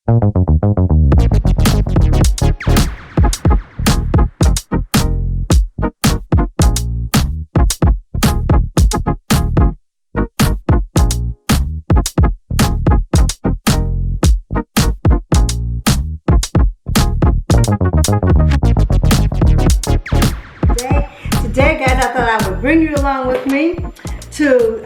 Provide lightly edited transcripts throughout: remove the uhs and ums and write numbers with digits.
Today, guys, I thought I would bring you along with me to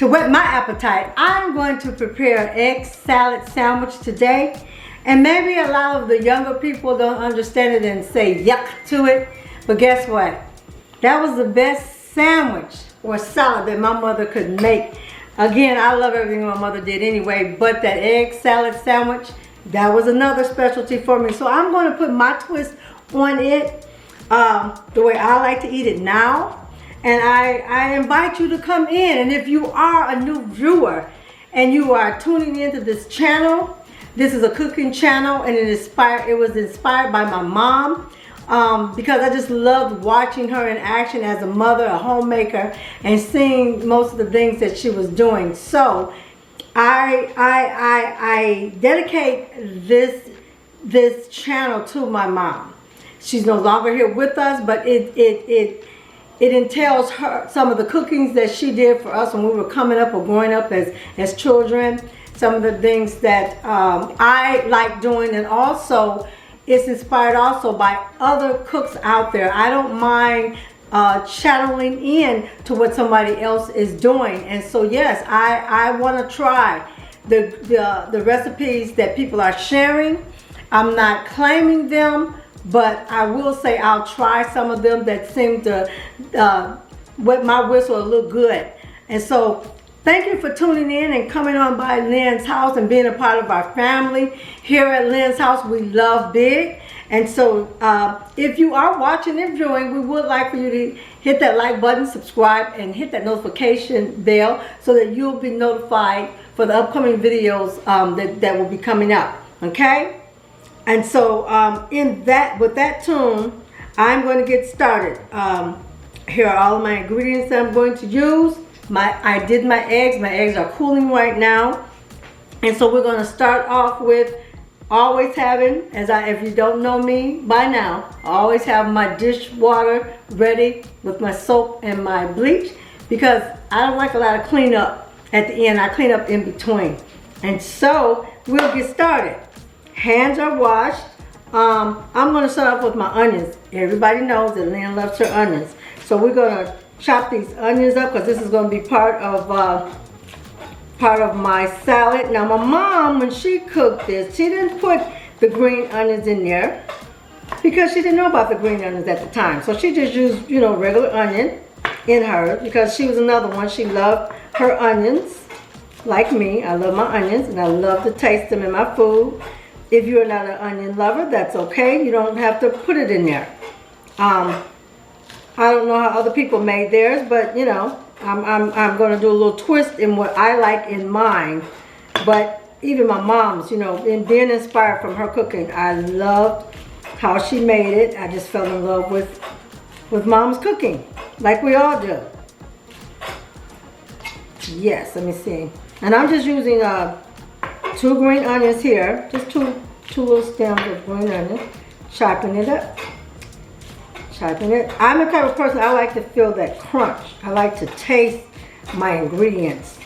whet my appetite. I'm going to prepare an egg salad sandwich today, and maybe a lot of the younger people don't understand it and say yuck to it, but guess what? That was the best sandwich or salad that my mother could make. Again, I love everything my mother did anyway, but that egg salad sandwich, that was another specialty for me. So I'm going to put my twist on it, the way I like to eat it now. And I invite you to come in. And if you are a new viewer and you are tuning into this channel, this is a cooking channel, and it was inspired by my mom, because I just loved watching her in action as a mother, a homemaker, and seeing most of the things that she was doing. So I dedicate this channel to my mom. She's no longer here with us, but it entails her, some of the cookings that she did for us when we were coming up or growing up as children, some of the things that I like doing, and also it's inspired also by other cooks out there. I don't mind channeling in to what somebody else is doing. And so yes, I want to try the recipes that people are sharing. I'm not claiming them, but I will say I'll try some of them that seem to wet my whistle a little good. And so thank you for tuning in and coming on by Lynn's house and being a part of our family. Here at Lynn's house, we love big. And so if you are watching and viewing, we would like for you to hit that like button, subscribe, and hit that notification bell so that you'll be notified for the upcoming videos that will be coming up. Okay? And so with that tune, I'm going to get started. Here are all of my ingredients that I'm going to use. I did my eggs. My eggs are cooling right now. And so we're going to start off with always having, if you don't know me by now, I always have my dishwater ready with my soap and my bleach, because I don't like a lot of cleanup at the end. I clean up in between. And so we'll get started. Hands are washed. I'm going to start off with my onions. Everybody knows that Lynn loves her onions. So we're going to chop these onions up because this is going to be part of my salad. Now my mom, when she cooked this, she didn't put the green onions in there because she didn't know about the green onions at the time. So she just used, regular onion in hers because she was another one. She loved her onions like me. I love my onions and I love to taste them in my food. If you're not an onion lover, that's okay. You don't have to put it in there. I don't know how other people made theirs, but I'm going to do a little twist in what I like in mine. But even my mom's, in being inspired from her cooking, I loved how she made it. I just fell in love with mom's cooking, like we all do. Yes, let me see. And I'm just using 2 green onions here, just two little stems of green onions, chopping it up. I'm the type of person, I like to feel that crunch. I like to taste my ingredients.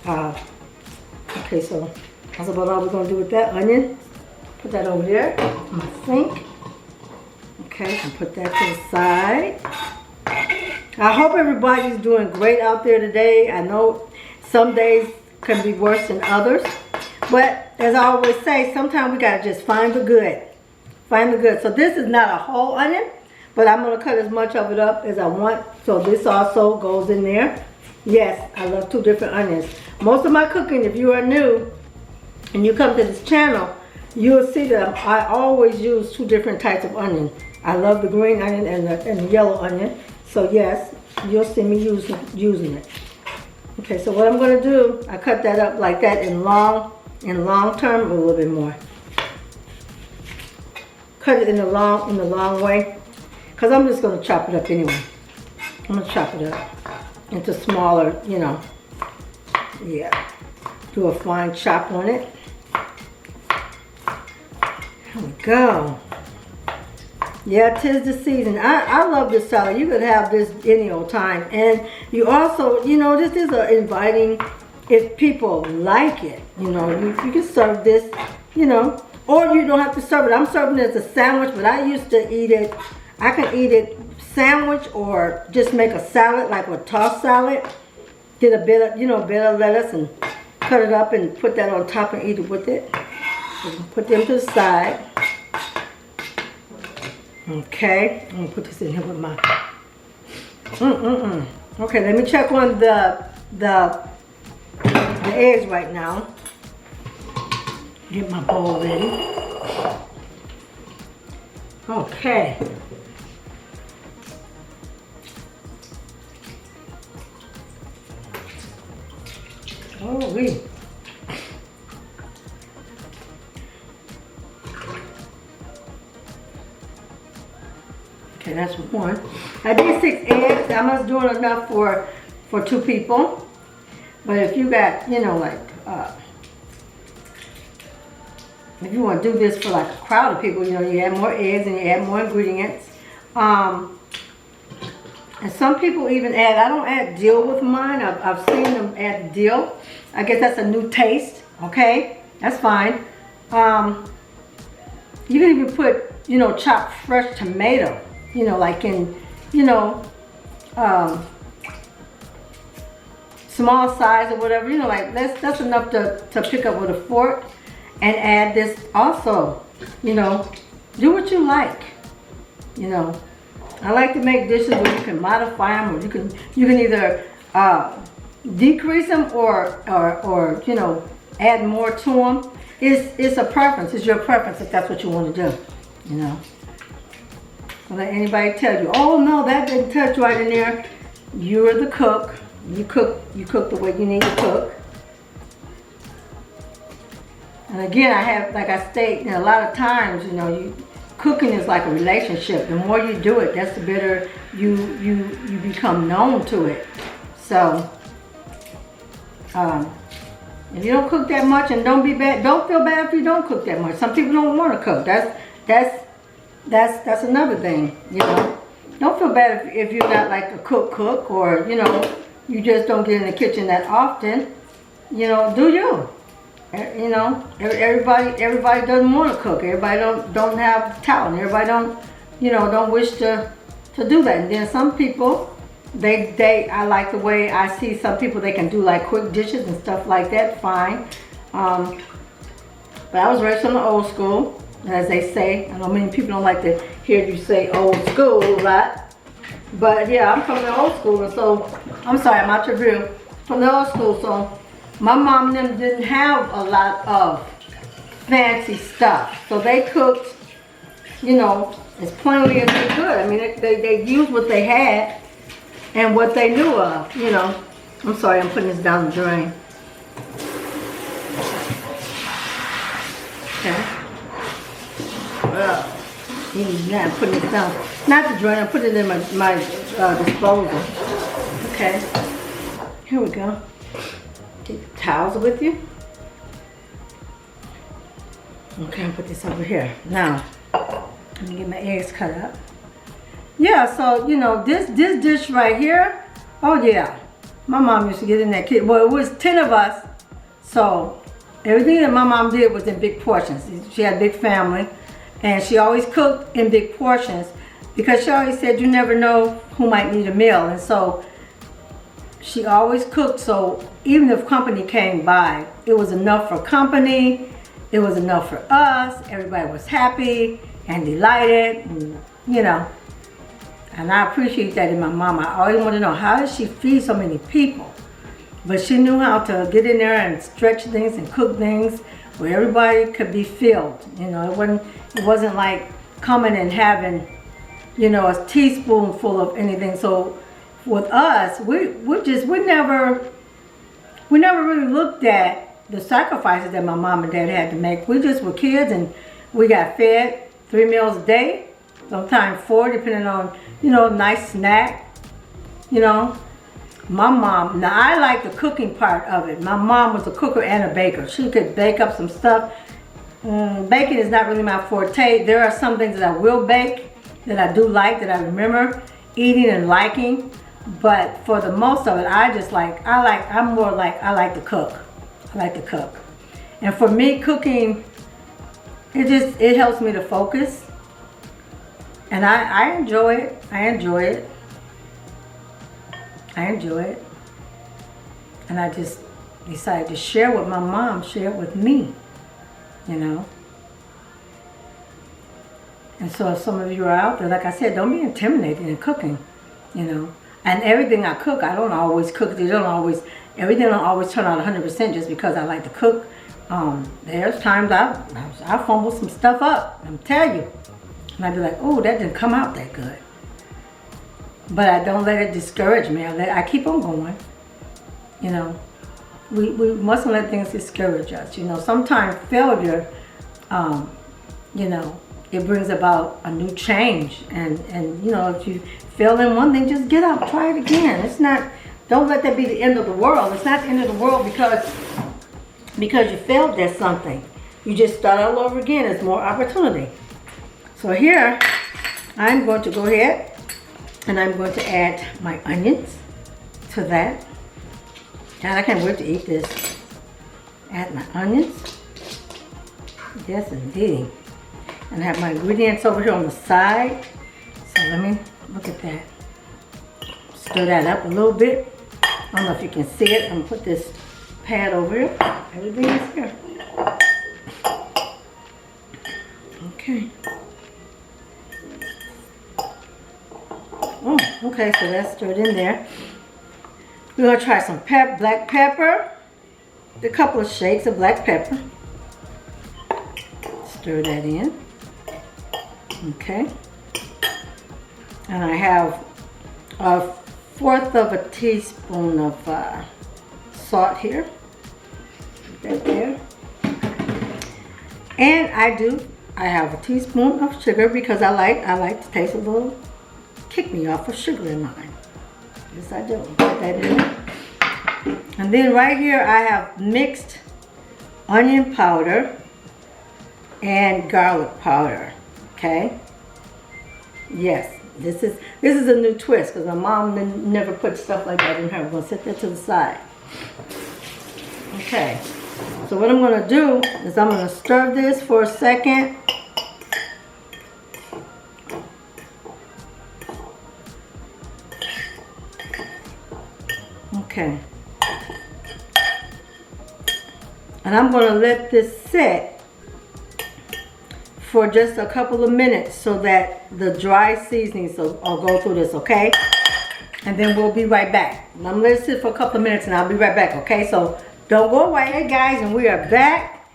Okay, so that's about all we're going to do with that onion. Put that over there in my sink. Okay, and put that to the side. I hope everybody's doing great out there today. I know some days can be worse than others. But as I always say, sometimes we got to just find the good. Find the good. So this is not a whole onion, but I'm going to cut as much of it up as I want. So this also goes in there. Yes, I love 2 different onions. Most of my cooking, if you are new and you come to this channel, you'll see that I always use 2 different types of onion. I love the green onion and the yellow onion. So yes, you'll see me using it. Okay, so what I'm going to do, I cut that up like that in long term, a little bit more. Cut it in the long way, because I'm just going to chop it up anyway. I'm going to chop it up into smaller, yeah. Do a fine chop on it. go. Yeah, 'tis the season. I love this salad. You could have this any old time. And you also, you know, this is a inviting, if people like it, you know, you can serve this, you know, or you don't have to serve it. I'm serving it as a sandwich, but I used to eat it. I can eat it sandwich or just make a salad, like a tossed salad. Get a bit of, you know, bit of lettuce and cut it up and put that on top and eat it with it. Put them to the side. Okay, I'm gonna put this in here with my. Okay, let me check on the eggs right now. Get my bowl ready. Okay. Oh, wait. Okay, that's one. I did 6 eggs. I must do enough for 2 people. But if you got, you know, like, if you want to do this for like a crowd of people, you know, you add more eggs and you add more ingredients. And some people even add, I don't add dill with mine. I've seen them add dill. I guess that's a new taste. Okay, that's fine. You can even put, you know, chopped fresh tomato. You know, like in, you know, small size or whatever. You know, like that's enough to pick up with a fork. And add this also. You know, do what you like. You know, I like to make dishes where you can modify them, or you can either decrease them or you know, add more to them. It's a preference. It's your preference if that's what you want to do. You know. Don't let anybody tell you, oh no, that didn't touch right in there. You're the cook. You cook the way you need to cook. And again, I have, like I state, you know, a lot of times, you know, cooking is like a relationship. The more you do it, that's the better you become known to it. So, if you don't cook that much, and don't feel bad if you don't cook that much. Some people don't want to cook. That's another thing, you know. Don't feel bad if you're not like a cook, or, you know, you just don't get in the kitchen that often. You know, do you? You know, everybody doesn't want to cook. Everybody don't have talent. Everybody don't wish to do that. And then some people, I like the way I see some people, they can do like quick dishes and stuff like that. Fine. But I was raised from the old school, as they say. I know many people don't like to hear you say old school a lot. But yeah, I'm from the old school, and so I'm sorry, I'm out your view. From the old school, so. My mom and them didn't have a lot of fancy stuff. So they cooked, you know, as plainly as they could. I mean, they used what they had and what they knew of, you know. I'm sorry, I'm putting this down the drain. Okay. I'm putting this down. Not the drain, I'm putting it in my disposal. Okay. Here we go. Take the towels with you. Okay, I'll put this over here. Now, let me get my eggs cut up. Yeah, so, you know, this dish right here, oh yeah, my mom used to get in that kitchen. Well, it was 10 of us, so everything that my mom did was in big portions. She had a big family, and she always cooked in big portions because she always said you never know who might need a meal, and so she always cooked, so even if company came by, it was enough for company, it was enough for us, everybody was happy and delighted, and, you know. And I appreciate that in my mom. I always want to know, how does she feed so many people? But she knew how to get in there and stretch things and cook things where everybody could be filled. You know, it wasn't like coming and having, you know, a teaspoonful of anything. So with us, we never really looked at the sacrifices that my mom and dad had to make. We just were kids, and we got fed 3 meals a day, sometimes 4, depending on, you know, nice snack. You know, my mom, now I like the cooking part of it. My mom was a cooker and a baker. She could bake up some stuff. Baking is not really my forte. There are some things that I will bake that I do like, that I remember eating and liking. But for the most of it, I like to cook. I like to cook. And for me, cooking, it helps me to focus. And I enjoy it. I enjoy it. I enjoy it. And I just decided to share what my mom shared with me, you know. And so if some of you are out there, like I said, don't be intimidated in cooking, you know. And everything I cook, I don't always cook. Everything don't always turn out 100% just because I like to cook. There's times I fumble some stuff up, I'm telling you. And I'd be like, oh, that didn't come out that good. But I don't let it discourage me. I keep on going, you know. We mustn't let things discourage us, you know. Sometimes failure, you know, it brings about a new change. And you know, if you fail in one thing, just get up, try it again. It's not, don't let that be the end of the world. It's not the end of the world because you failed at something. You just start all over again. It's more opportunity. So here, I'm going to go ahead and I'm going to add my onions to that. God, I can't wait to eat this. Add my onions. Yes, indeed. And I have my ingredients over here on the side. So let me look at that. Stir that up a little bit. I don't know if you can see it. I'm gonna put this pad over here. Everything is here. Okay. Oh, okay, so that's stirred in there. We're gonna try some black pepper. A couple of shakes of black pepper. Stir that in. Okay. And I have 1/4 of a teaspoon of salt here. Put that there. And I have a teaspoon of sugar because I like to taste a little kick me off of sugar in mine. Yes, I do. Put that in there. And then right here I have mixed onion powder and garlic powder. Okay. Yes, this is a new twist because my mom never put stuff like that in her. We're gonna set that to the side. Okay. So what I'm gonna do is I'm gonna stir this for a second. Okay. And I'm going to let this sit for just a couple of minutes so that the dry seasonings will go through this, okay? And then we'll be right back. I'm going to let it sit for a couple of minutes and I'll be right back, okay? So don't go away, hey guys, and we are back.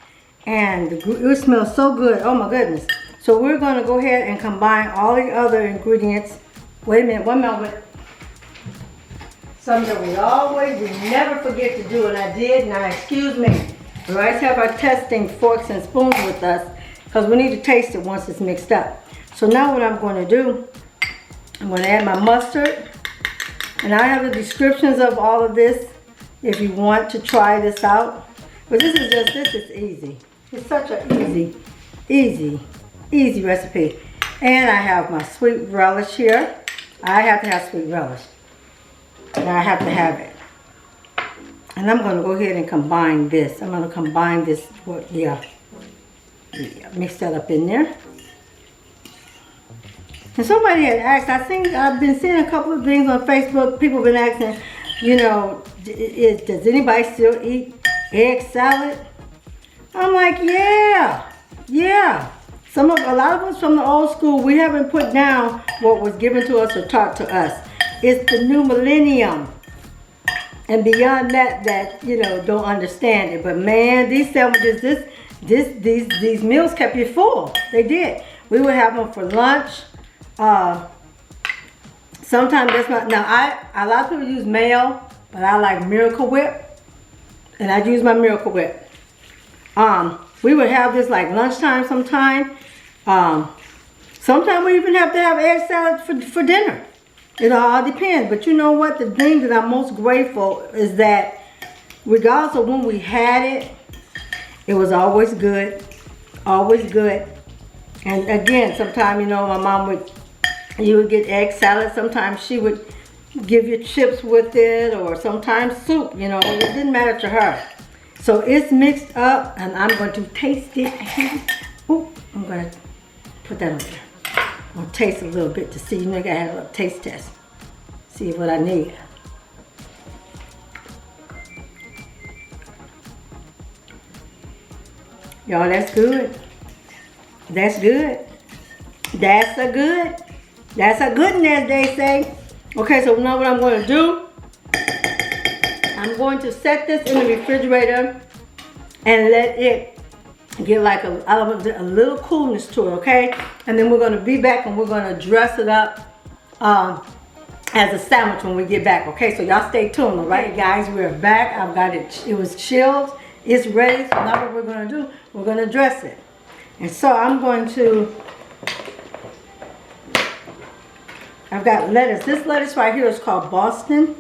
And it smells so good. Oh my goodness. So we're going to go ahead and combine all the other ingredients. Wait a minute, one moment. Something that we never forget to do, and I did. Now, excuse me. We always have our testing forks and spoons with us because we need to taste it once it's mixed up. So now what I'm going to do, I'm going to add my mustard. And I have the descriptions of all of this if you want to try this out. But this is easy. It's such an easy recipe. And I have my sweet relish here. I have to have sweet relish. And I have to have it. And I'm going to go ahead and combine this. I'm going to combine this, mix that up in there. And somebody had asked, I've been seeing a couple of things on Facebook. People have been asking, you know, does anybody still eat egg salad? I'm like, yeah. A lot of us from the old school, we haven't put down what was given to us or taught to us. It's the new millennium. And beyond that, you know, don't understand it. But man, these sandwiches, these meals kept you full. They did. We would have them for lunch. Sometimes that's not, now a lot of people use Mayo, but I like Miracle Whip. And I use my Miracle Whip. We would have this like lunchtime sometime. Sometimes we even have to have egg salad for dinner. It all depends. But you know what? The thing that I'm most grateful is that regardless of when we had it, it was always good. Always good. And again, sometimes, you know, my mom you would get egg salad. Sometimes she would give you chips with it, or sometimes soup, you know. It didn't matter to her. So it's mixed up, and I'm going to taste it. Ooh, I'm going to put that on there. I'm going to taste a little bit to see. You know, I got to have a little taste test. See what I need. Y'all, that's good. That's good. That's a good. That's a good one, as they say. Okay, so now what I'm going to do, I'm going to set this in the refrigerator and let it get like a little coolness to it, okay? And then we're going to be back and we're going to dress it up as a sandwich when we get back, okay? So y'all stay tuned, all right, guys? We're back. I've got it. It was chilled. It's ready. So now what we're going to do, we're going to dress it. And so I'm going to, I've got lettuce. This lettuce right here is called Boston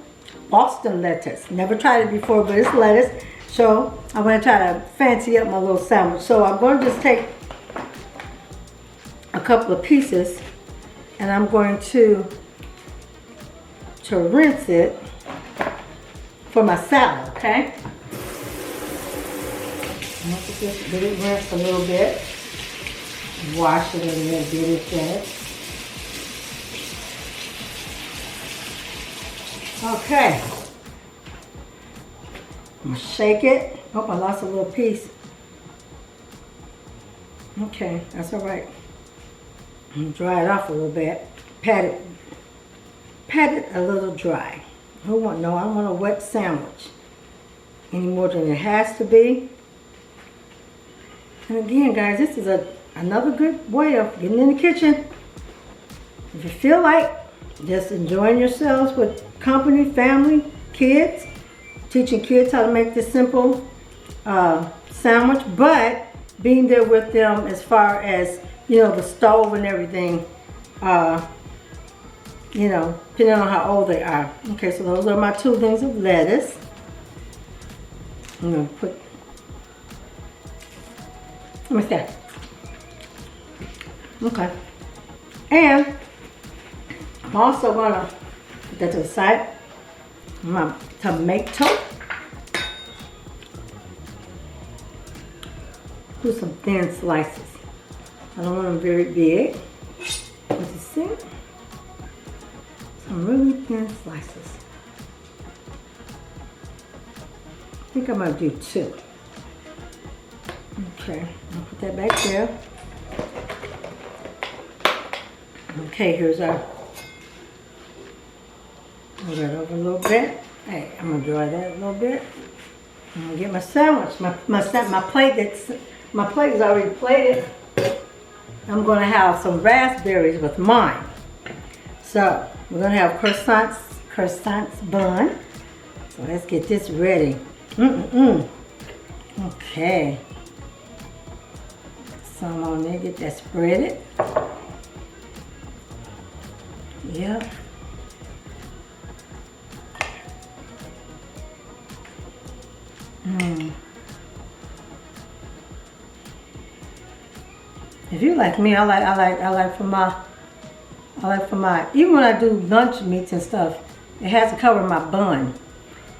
lettuce. Never tried it before, but it's lettuce. So I'm going to try to fancy up my little sandwich. So I'm going to just take a couple of pieces and I'm going to rinse it for my salad, okay? I'm going to just get it rinsed a little bit. Wash it and then get it in it. Okay. I'm going to shake it. Oh, I lost a little piece. Okay, that's all right. I'm going to dry it off a little bit. Pat it a little dry. I don't want a wet sandwich any more than it has to be. And again, guys, this is another good way of getting in the kitchen. If you feel like just enjoying yourselves with company, family, kids, teaching kids how to make this simple sandwich, but being there with them as far as, you know, the stove and everything, you know, depending on how old they are. Okay, so those are my 2 things of lettuce. I'm going to put, let me see. Okay. And I'm also going to put that to the side. My tomato. Do some thin slices. I don't want them very big. But you see? Some really thin slices. I think I'm going to do 2. Okay, I'll put that back there. Okay, here's our, move that over a little bit. Hey, I'm gonna dry that a little bit. I'm gonna get my sandwich, my plate is already plated. I'm gonna have some raspberries with mine. So we're gonna have croissants bun. So let's get this ready. Okay. Some on there, get that spreaded. Yep. If you like me, I like for my, even when I do lunch meats and stuff, it has to cover my bun.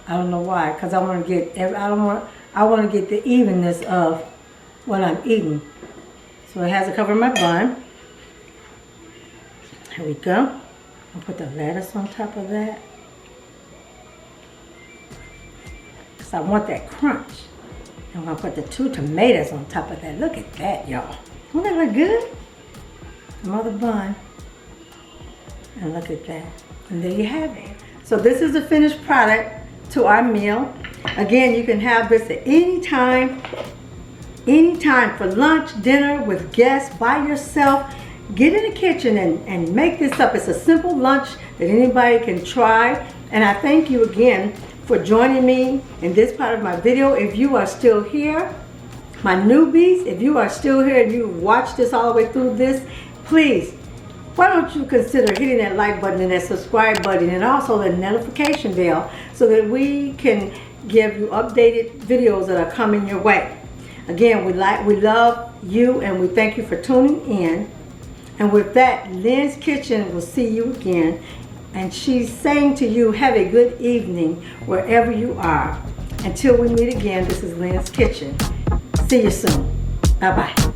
I don't know why, because I want to get the evenness of what I'm eating. So it has to cover my bun. Here we go. I'll put the lettuce on top of that. Because I want that crunch. I'm going to put the 2 tomatoes on top of that. Look at that, y'all. Won't that look good? Another bun. And look at that. And there you have it. So this is the finished product to our meal. Again, you can have this at any time for lunch, dinner, with guests, by yourself. Get in the kitchen and make this up. It's a simple lunch that anybody can try. And I thank you again for joining me in this part of my video. If you are still here, my newbies, if you are still here and you watched this all the way through this, please, why don't you consider hitting that like button and that subscribe button and also the notification bell so that we can give you updated videos that are coming your way. Again, we love you, and we thank you for tuning in. And with that, Lynn's Kitchen will see you again. And she's saying to you, have a good evening wherever you are. Until we meet again, this is Lynn's Kitchen. See you soon. Bye-bye.